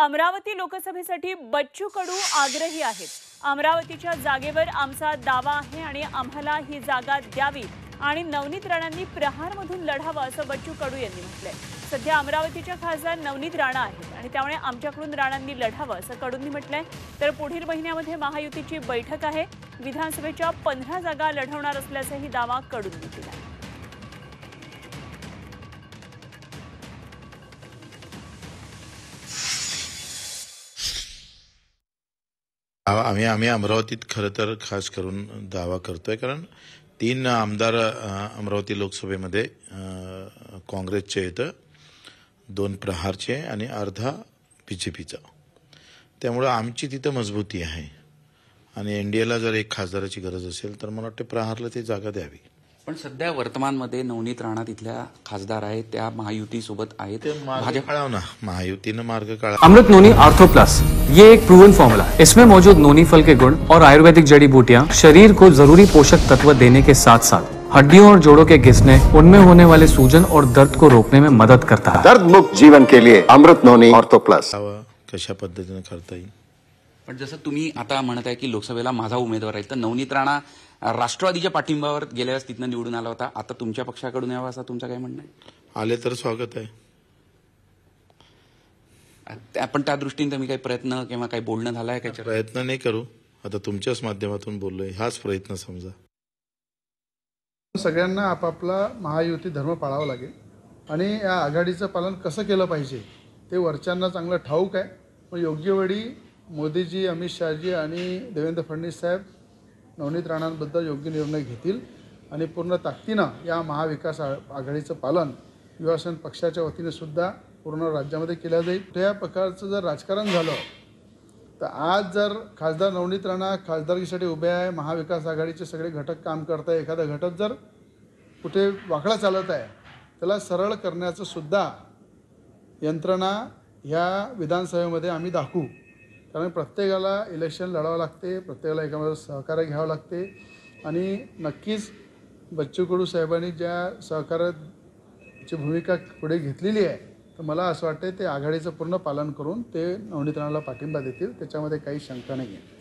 अमरावती लोकसभेसाठी बच्चू कडू आग्रही आहेत। अमरावतीच्या जागेवर आमचा दावा आहे आणि आम्हाला ही जागा द्यावी आणि नवनीत राणांनी प्रहारमधून लढावं असं बच्चू कडू यांनी म्हटलंय। सध्या अमरावतीच्या खासदार नवनीत राणा आहेत आणि त्यामुळे आमच्याकडून राणांनी लढावं असं कडूंनी म्हटलंय। तर पुढील महिन्यामध्ये महायुतीची बैठक आहे। विधानसभेच्या 15 जागा लढवणार असल्याचाही दावा कडूंनी केला। आम्ही अमरावतीत खरं तर खास करून दावा करतोय, कारण 3 आमदार अमरावती लोकसभेमध्ये काँग्रेसचे आहेत, 2 प्रहारचे आणि अर्धा बीजेपीचा। त्यामुळे आमची तिथं मजबूती आहे आणि एनडीएला जर एक खासदाराची गरज असेल तर मला वाटतं प्रहारला ती जागा द्यावी। पण सध्या वर्तमानमध्ये नवनीत राणा तिथल्या खासदार आहेत, त्या महायुती सोबत आहेत। भाजप कळाव ना, महायुतीनं मार्ग काढा। अमृत नोनी आर्थो प्लस ये एक प्रूवन फॉर्मूला है। इसमें मौजूद नोनी फल के गुण और आयुर्वेदिक जड़ी बूटियां शरीर को जरूरी पोषक तत्व देने के साथ साथ हड्डियों और जोड़ों के घिसने, उनमें होने वाले सूजन और दर्द को रोकने में मदद करता है। दर्द मुक्त जीवन के लिए अमृत नोनी आर्थो प्लस कशा पद्धतीने करता येईल। पण जसं तुम्ही आता म्हणत आहे की लोकसभेला माझा उमेदवार आहे, तर नवनीत राणा राष्ट्रवादीच्या पाठिंबावर गेल्या वेळेस तिथनं निवडून आला होता, आता तुमच्या पक्षाकडून यावं असं तुमचं काय म्हणणं आहे? आले तर स्वागत आहे। पण त्या दृष्टीने तुम्ही काही प्रयत्न किंवा काही बोलणं झालंय का? प्रयत्न नाही करू, आता तुमच्याच माध्यमातून बोललोय, हाच प्रयत्न समजा। सगळ्यांना आपापला महायुती धर्म पाळावा लागेल आणि या आघाडीचं पालन कसं केलं पाहिजे ते वरच्यांना चांगलं ठाऊक आहे। पण योग्य वेळी मोदीजी, अमित शहाजी आणि देवेंद्र फडणवीस साहेब नवनीत राणांबद्दल योग्य निर्णय घेतील आणि पूर्ण ताकदीनं या महाविकास आघाडीचं पालन युवासेना पक्षाच्या वतीने सुद्धा पूर्ण राज्यामध्ये केलं जाईल। या प्रकारचं जर राजकारण झालं तर आज जर खासदार नवनीत राणा खासदारकीसाठी उभे आहे, महाविकास आघाडीचे सगळे घटक काम करत आहे, एखादा घटक जर कुठे वाकडा चालत आहे त्याला सरळ करण्याचं सुद्धा यंत्रणा ह्या विधानसभेमध्ये आम्ही दाखवू। कारण प्रत्येकाला इलेक्शन लढावं लागते, प्रत्येकाला एकामध्ये सहकार्य घ्यावं लागते आणि नक्कीच बच्चू कडू साहेबांनी ज्या सहकार्याची भूमिका पुढे घेतलेली आहे, तर मला असं वाटतं ते आघाडीचं पूर्ण पालन करून ते नवनीत राणाला पाठिंबा देतील, त्याच्यामध्ये काही शंका नाही आहे।